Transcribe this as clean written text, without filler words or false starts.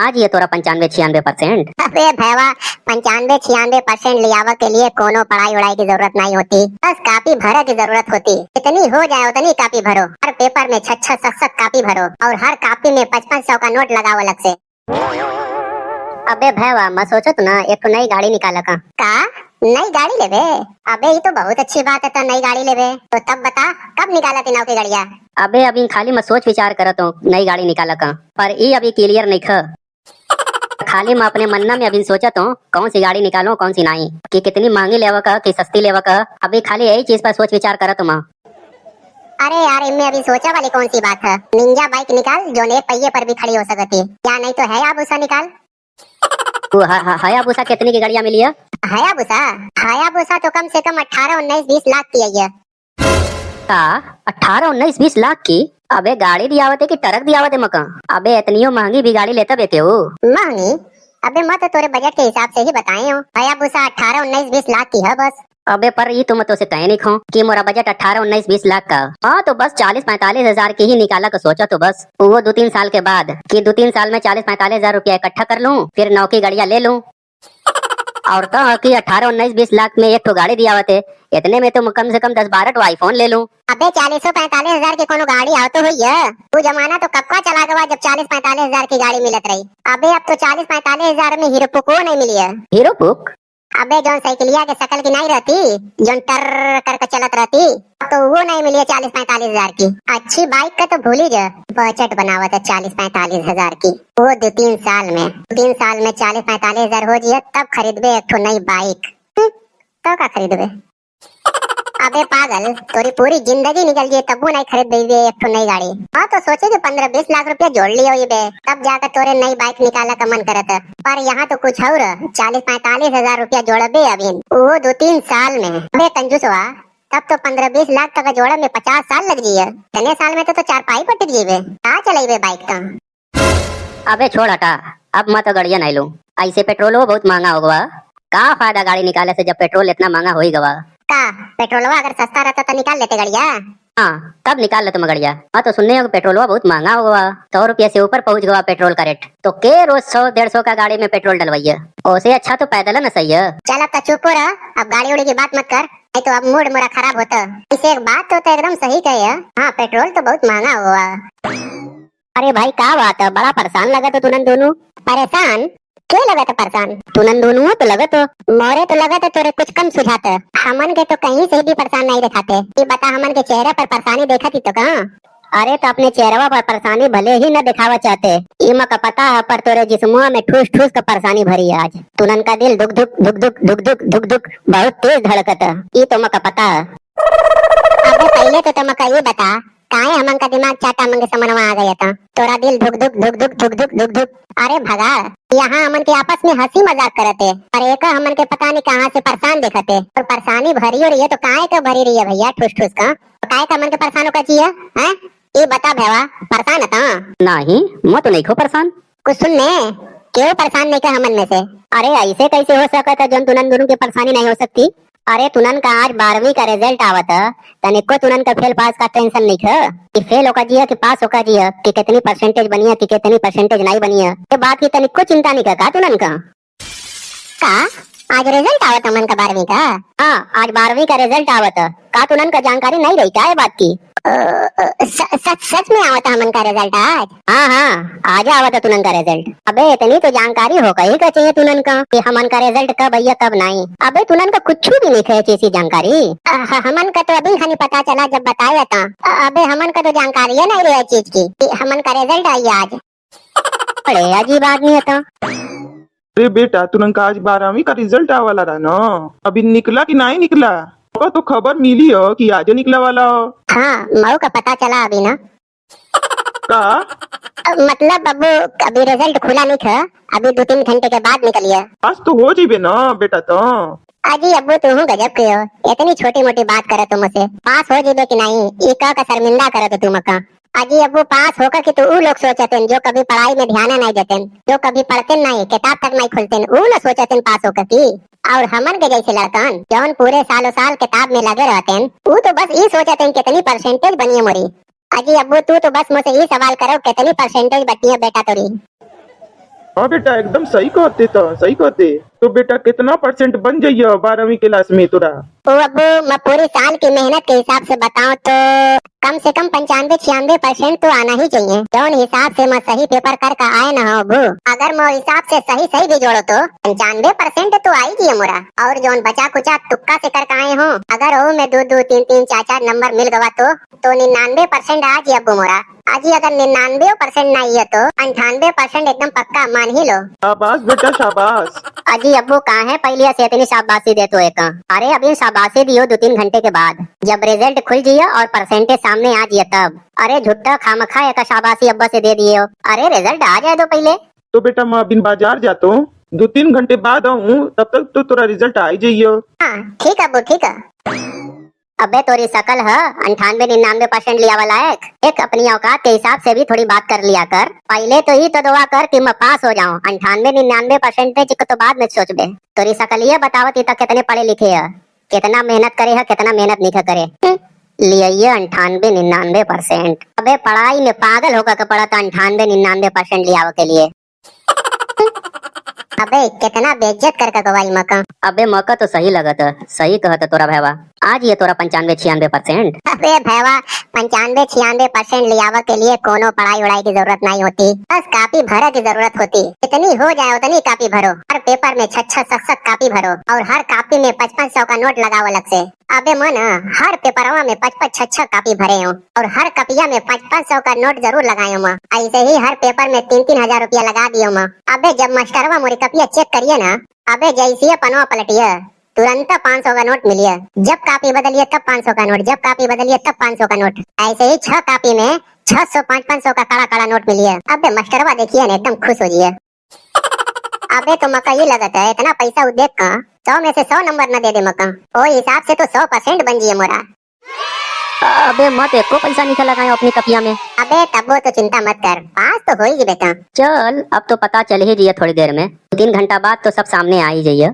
आज ये तोरा 95-96%। अबे भैया 95-96% लियावा के लिए कोनो पढ़ाई उड़ाई की जरूरत नहीं होती, बस कापी भरे की जरूरत होती। इतनी हो जाए उतनी कापी भरो, हर पेपर में 6-6 कापी भरो और हर कापी में 5500 का नोट लगाओ अलग से। अबे भैया मैं सोचत ना एक नई गाड़ी निकाला का नई गाड़ी लेबे? अबे ये तो बहुत अच्छी बात है, तो नई गाड़ी लेबे तो तब बता कब निकाला तीनों की गाड़िया? अबे अभी खाली मैं सोच विचार करत हूँ नई गाड़ी निकाला का, पर ये अभी क्लियर नहीं था। खाली मैं अपने मन में अभी सोचत हूँ कौन सी गाड़ी निकालूं कौन सी नहीं, कि कितनी महंगी लेवा का कि सस्ती लेवा का। अभी खाली यही चीज पर सोच विचार करत हूँ। अरे यार इनमें अभी सोचा वाली कौन सी बात है? निंजा बाइक निकाल जो एक पहिए पर भी खड़ी हो सकती, या नहीं तो हायाबुसा निकाल। हायाबुसा कितनी की गाड़ियाँ मिली है? हायाबुसा तो कम से कम 18-19-20 लाख की है। 18-19-20 लाख की? अबे गाड़ी दियावत है कि ट्रक दियावत है मका? अबे इतनी महंगी भी गाड़ी लेता बेके हो? महंगी? अबे मैं तो तोरे बजट के हिसाब से ही बताए हूँ। हायाबुसा 18-19-20 लाख की है बस। अबे पर ये तुम तो से कहे नहीं खो कि मोरा बजट 18-19-20 लाख का। हाँ तो बस 40-45 हजार की ही निकाला का सोचा, तो बस वो 2-3 साल के बाद कि 2-3 साल में 40-45 हजार रुपया इकट्ठा कर लूं, फिर नौ की गाड़ियाँ ले लूं। और कहा कि 18-19-20 लाख में एक तो गाड़ी दियावत है, इतने में तो कम से कम 10-12 तो आईफोन ले लूं। अबे 40-45 हजार की कोनो गाड़ी आओ तो हुई है? तू जमाना तो कब का चला गया जब 40-45 हजार की गाड़ी मिलत रही। अबे अब तो 40-45 हजार में हीरो पुक नहीं मिली है। हीरो पुक? अबे जो साइकिलिया के शकल की नहीं रहती, जो टर करके चलत रहती, तो वो नहीं मिली है 40-45 हजार की। अच्छी बाइक का तो भूल ही जा, बजट बनावत है 40-45 हजार की, वो 2-3 साल में। 3 साल में 40-45 हजार हो जाए तब खरीदबे एक नई बाइक। तो का खरीदबे? अबे पागल, तोरी पूरी जिंदगी निकल गई तब नहीं खरीद देबे एक नई गाड़ी। हाँ तो सोचे कि 15-20 लाख रुपया जोड़ लियो ये बे, तब जाकर तोरे नई बाइक निकाला का मन करत है। पर यहाँ तो कुछ और 40-45 हजार रुपया जोड़बे अभी, वो 2-3 साल में। अबे कंजूसवा, तब तो 15-20 लाख तक जोड़ा में 50 साल लग जाइए। इतने साल में तो 4 पाई पट जीवे। कहाँ चलाइबे बाइक का? अबे छोड़ हटा, अब मैं तो गाड़ियाँ नहीं लूं। ऐसे पेट्रोल बहुत महंगा हो गया, का फायदा गाड़ी निकाले से जब पेट्रोल इतना महंगा हो ही गवा। का पेट्रोलवा अगर सस्ता रहता तो निकाल लेते गाड़िया? हाँ तब निकाल लेते गाड़िया। हाँ तो सुनने हो पेट्रोलवा बहुत महंगा हो गया, 100 रुपया से ऊपर पहुंच गया पेट्रोल का रेट। तो के रोज 100-150 का गाड़ी में पेट्रोल डलवाइए, उससे अच्छा तो पैदल है ना। सही है। चल अब तो चुप हो रहा, अब गाड़ी उड़ी की बात मत कर, नहीं तो अब मूड मेरा खराब होता। इसे एक बात तो एकदम सही कही है, हाँ पेट्रोल तो बहुत महंगा हुआ। अरे भाई क्या बात है, बड़ा परेशान लगा तो तुनन दोनों। परेशान? क्यों लगा था परेशान? तुनन दोनों तो लगा तो मोरे तो लगा था तोरे कुछ कम सुझाता। हमन के तो कहीं से भी परेशान नहीं दिखाते। ये बता हमन के चेहरे पर परेशानी देखा थी तो कहाँ? अरे तो अपने चेहरा पर परेशानी भले ही न दिखावा चाहते, इमा का पता है, पर तोरे जिस्मुआ में ठूस ठूस का परेशानी भरी है आज। तुनन का दिल धुक धुक धुक धुक धुक धुक धुक धुक बहुत तेज धड़कता, ये तो मका पता है। अबे पहले तो मका ये बता, काहे हमन का दिमाग चाटा मंगे समनवा आ गया था, तोरा दिल धुक धुक धुक धुक धुक धुक धुक धुक। अरे भगा, यहाँ हमन के आपस में हंसी मजाक करते, और एक हमन के पता नहीं कहाँ से परेशान देखते, और परेशानी भरी हो रही है तो काहे का भरी रही है भैया ठूस ठूस का? काहे का मन के परेशान होकर चाहिए हैं? ये बता भैया, परेशान है? नहीं मैं तो नहीं खो परेशान। कुछ सुनने, क्यों परेशान नहीं कर हमन में से? अरे ऐसे कैसे हो सकता है जो तुनन दोनों की परेशानी नहीं हो सकती? अरे तुनन का आज 12वीं का रिजल्ट आवत है, तनिको तुनन का फेल पास का टेंशन नहीं था कि फेल होका जिया कि पास होका जिया, कि कितनी परसेंटेज बनी है कि कितनी परसेंटेज नहीं बनी है, ये बात की तनिको चिंता नहीं का तुनन का? आज रिजल्ट आवत हमन का 12वीं का? हाँ आज 12वीं का रिजल्ट आवत है, का तुनन का जानकारी नहीं रही क्या ये बात की? सच में आवत हमन का रिजल्ट आज? हाँ हाँ आज आवत है तुनन का रिजल्ट। अबे इतनी तो जानकारी होगा ही का चाहिए तुनन का कि हमन का रिजल्ट कब आइया कब नहीं। अबे तुनन का कुछ भी नहीं है ऐसी जानकारी। हमन का तो अभी खानी पता चला जब बताया था। अबे हमन का तो जानकारी है नहीं रही चीज की कि हमन का रिजल्ट आई आज। बड़े अजीब आदमी है तो। अरे बेटा तुरंत आज 12वीं का रिजल्ट आवाला रहा ना, अभी निकला कि नहीं निकला? तो खबर मिली हो कि आज निकला वाला हो। हाँ मऊ का पता चला अभी ना। का मतलब अबू अभी रिजल्ट खुला नहीं था, अभी 2-3 घंटे के बाद निकलिए। आज तो हो जाइबे ना बेटा। तो अजी अब्बू तू गजब के हो, इतनी छोटी मोटी बात करे तुम मुझसे। पास हो जाइबे कि नहीं ये का शर्मिंदा करे तो तुम का। अजी अब्बू पास होकर कि तो वो लोग सोचते जो कभी पढ़ाई में ध्यान नहीं देते, जो कभी पढ़ते नहीं, किताब तक नहीं खुलते, वो लोग सोचते पास होकर की। और हमन के जैसे लड़कन जौन पूरे सालों साल किताब में लगे रहते हैं, वो तो बस ये सोचते कितनी परसेंटेज बनी है मोरी। अजी अब्बू तू तो बस मुझसे ये सवाल करो कितनी परसेंटेज बची है बेटा तोरी। हाँ बेटा एकदम सही कहते तो सही कहते। तो बेटा कितना परसेंट बन जाइए 12वीं क्लास में तोरा? ओ अब्बू मैं पूरी साल की मेहनत के हिसाब से बताऊं तो कम से कम 95-96% तो आना ही चाहिए। जौन हिसाब से मैं सही पेपर करके आए ना हो अब्बू, अगर मैं हिसाब से सही सही भी जोड़ो तो 95% तो आई गई मोरा। और जौन बचा कुचा तुक्का से करके आए हो, अगर वो में 2-2, 3-3, 4-4 नंबर मिल गवा तो 99% आ जी अब्बू मोरा। अजी अगर 99% नहीं है तो 98% एकदम पक्का मान ही लो। शाबाश बेटा शाबाश। अजी अब्बू कहाँ है पहले से इतनी शाबाशी दे तो एक? अरे अभी शाबाशी दियो 2-3 घंटे के बाद, जब रिजल्ट खुल जिए और परसेंटेज सामने आ जिए तब। अरे झुट्टा खामखा एक शाबाशी अब्बा से दे दिए हो। अरे रिजल्ट आ जाए तो पहले। तो बेटा मैं अभी बाजार जाता हूँ, 2-3 घंटे बाद आऊँ, तब तक तो तोरा रिजल्ट आ ही जाइए। हाँ ठीक है अब्बू ठीक है। अबे तोरी शकल है 98-99% लिया वाला एक अपनी औकात के हिसाब से भी थोड़ी बात कर लिया कर। पहले तो ही तो दुआ कर कि मैं पास हो जाऊं। 98-99% तो बाद में सोचबे। तोरी शकल ये बतावत ही तक कितने पढ़े लिखे है, कितना मेहनत करे है, कितना मेहनत नहीं करे। लिए 98-99%। अबे पढ़ाई में पागल होकर के पढ़ा था 98-99% लिया के लिए। अबे कितना बेइज्जत करके गवाई मका। अबे मौका तो सही लगा था, सही कहा था तोरा भैया। आज ये तोरा 95-96%। अबे भैया 95-96% लियावा के लिए कोनो पढ़ाई वढ़ाई की जरूरत नहीं होती, बस कापी भरे की जरूरत होती। इतनी हो जाए उतनी कापी भरो। हर पेपर में 6-6 कापी भरो और हर कापी में 500 का नोट लगाओ अलग से। अबे मन हर पेपरवा में 5-6 कापी भरे हूँ और हर कपिया में 500 का नोट जरूर लगाए हूँ। ऐसे ही हर पेपर में 3-3 हजार रुपया लगा दियो। अबे जब मास्टरवा मोरी कपिया चेक करिए ना, अबे जैसी पनवा पलटिए तुरंत 500 का नोट मिलिए। जब कापी बदलिए तब 500 का नोट, जब कापी बदलिए तब 500 का नोट। ऐसे ही 6 कापी में 600, 500 का कड़ा कड़ा नोट मिलिए। अबे मास्टरवा देखिए ना एकदम खुश हो जिए। अबे तो मका ये लगता है इतना पैसा उ देख का 100 में से 100 नंबर न दे दे मका, ओ हिसाब से तो 100% बन जिए मोरा। अबे मत एको पैसा नहीं लगाए अपनी कपिया में। अबे तब तो चिंता मत कर, पास तो होएगी बेटा। चल अब तो पता चल ही जिए थोड़ी देर में, 2-3 घंटा बाद तो सब सामने आ ही जाइए।